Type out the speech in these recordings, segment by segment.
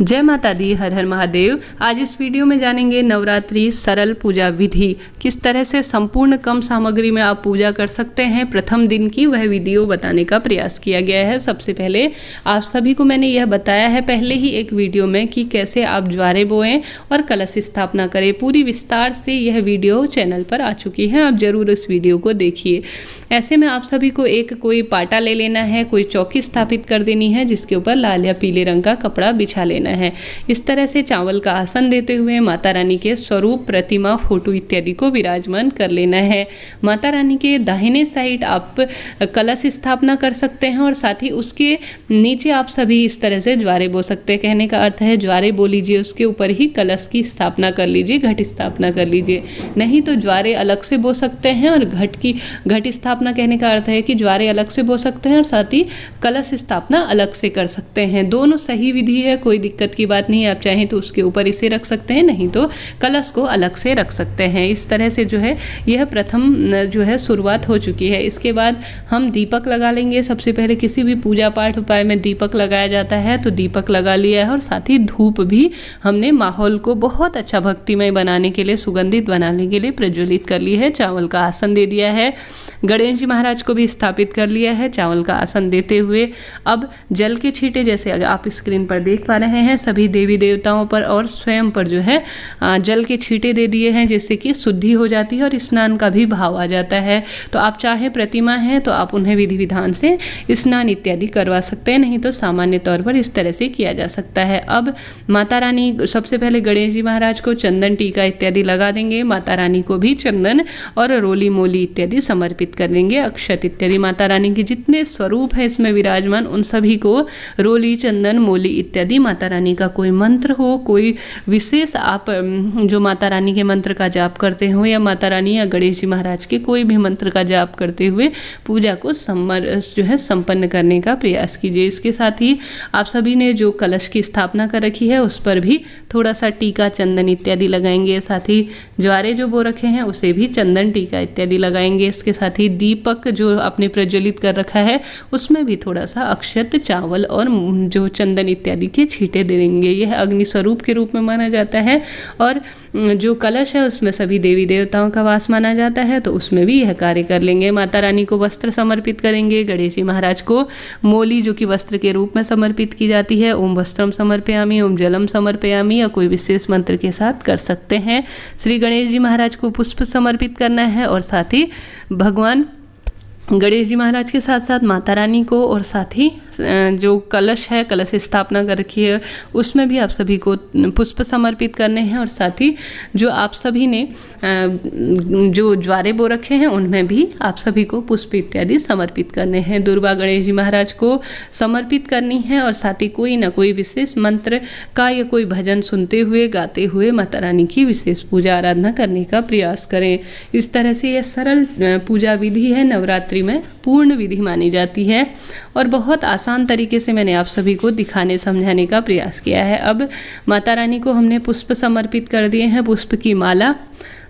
जय माता दी, हर हर महादेव। आज इस वीडियो में जानेंगे नवरात्रि सरल पूजा विधि, किस तरह से संपूर्ण कम सामग्री में आप पूजा कर सकते हैं। प्रथम दिन की वह वीडियो बताने का प्रयास किया गया है। सबसे पहले आप सभी को मैंने यह बताया है पहले ही एक वीडियो में कि कैसे आप ज्वारे बोएं और कलश स्थापना करें। पूरी विस्तार से यह वीडियो चैनल पर आ चुकी है, आप जरूर इस वीडियो को देखिए। ऐसे में आप सभी को एक कोई पाटा ले लेना है, कोई चौकी स्थापित कर देनी है जिसके ऊपर लाल या पीले रंग का कपड़ा बिछा लेना है। इस तरह से चावल का आसन देते हुए माता रानी के स्वरूप, प्रतिमा, फोटो इत्यादि को विराजमान कर लेना है। माता रानी के दाहिने साइड आप कलश स्थापना कर सकते हैं और साथ ही उसके नीचे आप सभी इस तरह से ज्वारे बो सकते हैं। कहने का अर्थ है ज्वारे बो लीजिए, उसके ऊपर ही कलश की स्थापना कर लीजिए, घट स्थापना कर लीजिए। नहीं तो ज्वारे अलग से बो सकते हैं और घट स्थापना कहने का अर्थ है कि ज्वारे अलग से बो सकते हैं और साथ ही कलश स्थापना अलग से कर सकते हैं। दोनों सही विधि है, कोई दिक्कत की बात नहीं है। आप चाहें तो उसके ऊपर इसे रख सकते हैं, नहीं तो कलश को अलग से रख सकते हैं। इस तरह से जो है यह प्रथम जो है शुरुआत हो चुकी है। इसके बाद हम दीपक लगा लेंगे। सबसे पहले किसी भी पूजा पाठ उपाय में दीपक लगाया जाता है, तो दीपक लगा लिया है और साथ ही धूप भी हमने माहौल को बहुत अच्छा भक्तिमय बनाने के लिए, सुगंधित बनाने के लिए प्रज्वलित कर ली है। चावल का आसन दे दिया है, गणेश जी महाराज को भी स्थापित कर लिया है चावल का आसन देते हुए। अब जल के छींटे, जैसे आप स्क्रीन पर देख पा रहे हैं, सभी देवी देवताओं पर और स्वयं पर जो है जल के छींटे दे दिए हैं, जिससे कि शुद्धि हो जाती है और स्नान का भी भाव आ जाता है। तो आप चाहे प्रतिमा है तो आप उन्हें विधि विधान से स्नान इत्यादि करवा सकते हैं, नहीं तो सामान्य तौर पर इस तरह से किया जा सकता है। अब माता रानी, सबसे पहले गणेश जी महाराज को चंदन टीका इत्यादि लगा देंगे। माता रानी को भी चंदन और रोली मोली इत्यादि समर्पित कर देंगे। अक्षत इत्यादि माता रानी के जितने स्वरूप है इसमें विराजमान, उन सभी को रोली, चंदन, मोली इत्यादि, माता रानी का कोई मंत्र हो, कोई विशेष आप जो माता रानी के मंत्र का जाप करते हो या माता रानी या गणेश जी महाराज के कोई भी मंत्र का जाप करते हुए पूजा को जो है संपन्न करने का प्रयास कीजिए। इसके साथ ही आप सभी ने जो कलश की स्थापना कर रखी है उस पर भी थोड़ा सा टीका, चंदन इत्यादि लगाएंगे। साथ ही ज्वारे जो बो रखे हैं उसे भी चंदन टीका इत्यादि लगाएंगे। इसके साथ ही दीपक जो आपने प्रज्वलित कर रखा है उसमें भी थोड़ा सा अक्षत, चावल और जो चंदन इत्यादि के छींटे दे देंगे। यह अग्नि स्वरूप के रूप में माना जाता है और जो कलश है उसमें सभी देवी देवताओं का वास माना जाता है, तो उसमें भी यह कार्य कर लेंगे। माता रानी को वस्त्र समर्पित करेंगे, गणेश जी महाराज को मोली जो कि वस्त्र के रूप में समर्पित की जाती है, ओम वस्त्रम समर्पयामि, ओम जलम समर्पयामि, या कोई विशेष मंत्र के साथ कर सकते हैं। श्री गणेश जी महाराज को पुष्प समर्पित करना है और साथ ही भगवान गणेश जी महाराज के साथ साथ माता रानी को और साथ ही जो कलश है, कलश स्थापना कर रखी है, उसमें भी आप सभी को पुष्प समर्पित करने हैं और साथ ही जो आप सभी ने जो ज्वारे बो रखे हैं उनमें भी आप सभी को पुष्प इत्यादि समर्पित करने हैं। दुर्वा गणेश जी महाराज को समर्पित करनी है और साथ ही कोई ना कोई विशेष मंत्र का या कोई भजन सुनते हुए, गाते हुए माता रानी की विशेष पूजा आराधना करने का प्रयास करें। इस तरह से यह सरल पूजा विधि है, नवरात्रि में पूर्ण विधि मानी जाती है और बहुत आसान तरीके से मैंने आप सभी को दिखाने समझाने का प्रयास किया है। अब माता रानी को हमने पुष्प समर्पित कर दिए हैं, पुष्प की माला।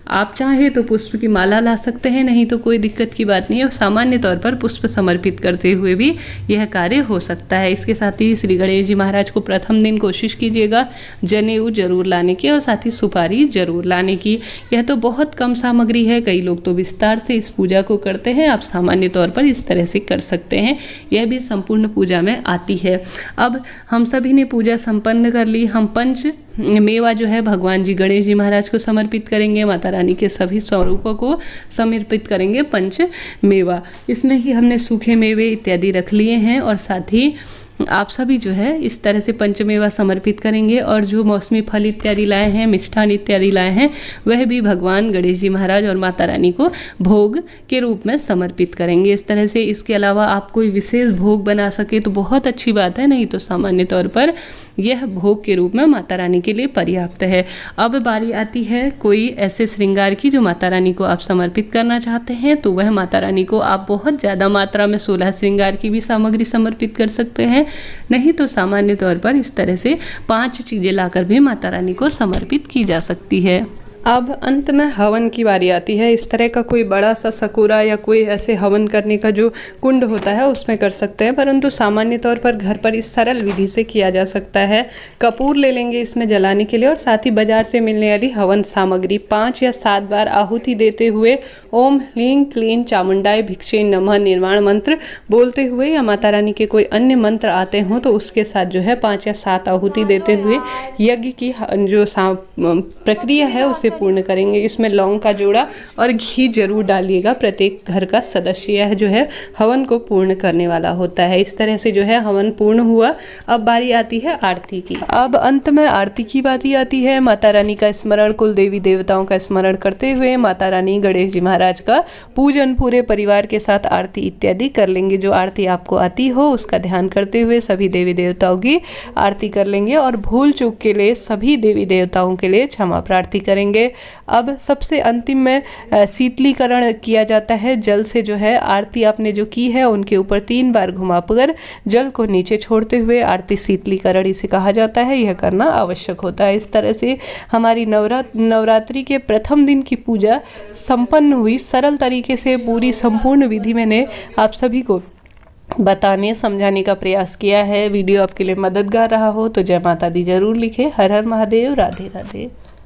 आप चाहे तो पुष्प की माला ला सकते हैं, नहीं तो कोई दिक्कत की बात नहीं है। सामान्य तौर पर पुष्प समर्पित करते हुए भी यह कार्य हो सकता है। इसके साथ ही श्री गणेश जी महाराज को प्रथम दिन कोशिश कीजिएगा जनेऊ जरूर लाने की और साथ ही सुपारी जरूर लाने की। यह तो बहुत कम सामग्री है, कई लोग तो विस्तार से इस पूजा को करते हैं, आप सामान्य तौर पर इस तरह से कर सकते हैं। यह भी संपूर्ण पूजा में आती है। अब हम सभी ने पूजा संपन्न कर ली। हम पंच मेवा जो है भगवान जी गणेश जी महाराज को समर्पित करेंगे, माता रानी के सभी स्वरूपों को समर्पित करेंगे पंच मेवा। इसमें ही हमने सूखे मेवे इत्यादि रख लिए हैं और साथ ही आप सभी जो है इस तरह से पंचमेवा समर्पित करेंगे और जो मौसमी फल इत्यादि लाए हैं, मिष्ठान इत्यादि लाए हैं, वह भी भगवान गणेश जी महाराज और माता रानी को भोग के रूप में समर्पित करेंगे। इस तरह से इसके अलावा आप कोई विशेष भोग बना सके तो बहुत अच्छी बात है, नहीं तो सामान्य तौर पर यह भोग के रूप में माता रानी के लिए पर्याप्त है। अब बारी आती है कोई ऐसे श्रृंगार की जो माता रानी को आप समर्पित करना चाहते हैं, तो वह माता रानी को आप बहुत ज़्यादा मात्रा में 16 श्रृंगार की भी सामग्री समर्पित कर सकते हैं, नहीं तो सामान्य तौर पर इस तरह से 5 चीज़ें लाकर भी माता रानी को समर्पित की जा सकती है। अब अंत में हवन की बारी आती है। इस तरह का कोई बड़ा सा सकोरा या कोई ऐसे हवन करने का जो कुंड होता है उसमें कर सकते हैं, परंतु सामान्य तौर पर घर पर इस सरल विधि से किया जा सकता है। कपूर ले लेंगे इसमें जलाने के लिए और साथ ही बाजार से मिलने वाली हवन सामग्री 5 या 7 बार आहुति देते हुए ओम ह्लीं क्लीं चामुंडाय भिक्षे नमः निर्वाण मंत्र बोलते हुए या माता रानी के कोई अन्य मंत्र आते हों तो उसके साथ जो है 5 या 7 आहुति देते हुए यज्ञ की जो प्रक्रिया है उसे पूर्ण करेंगे। इसमें लौंग का जोड़ा और घी जरूर डालिएगा। प्रत्येक घर का सदस्य यह जो है हवन को पूर्ण करने वाला होता है। इस तरह से जो है हवन पूर्ण हुआ। अब बारी आती है आरती की। अब अंत में आरती की बारी आती है। माता रानी का स्मरण, कुल देवी देवताओं का स्मरण करते हुए माता रानी गणेश जी महाराज का पूजन पूरे परिवार के साथ आरती इत्यादि कर लेंगे। जो आरती आपको आती हो उसका ध्यान करते हुए सभी देवी देवताओं की आरती कर लेंगे और भूल चूक के लिए सभी देवी देवताओं के लिए क्षमा प्रार्थी करेंगे। अब सबसे अंतिम में शीतलीकरण किया जाता है। जल से जो है आरती आपने जो की है उनके ऊपर 3 बार घुमाकर जल को नीचे छोड़ते हुए आरती शीतलीकरण इसे कहा जाता है, यह करना आवश्यक होता है। इस तरह से हमारी नवरात्रि के प्रथम दिन की पूजा संपन्न हुई। सरल तरीके से पूरी संपूर्ण विधि मैंने आप सभी को बताने समझाने का प्रयास किया है। वीडियो आपके लिए मददगार रहा हो तो जय माता दी जरूर लिखें। हर हर महादेव, राधे राधे।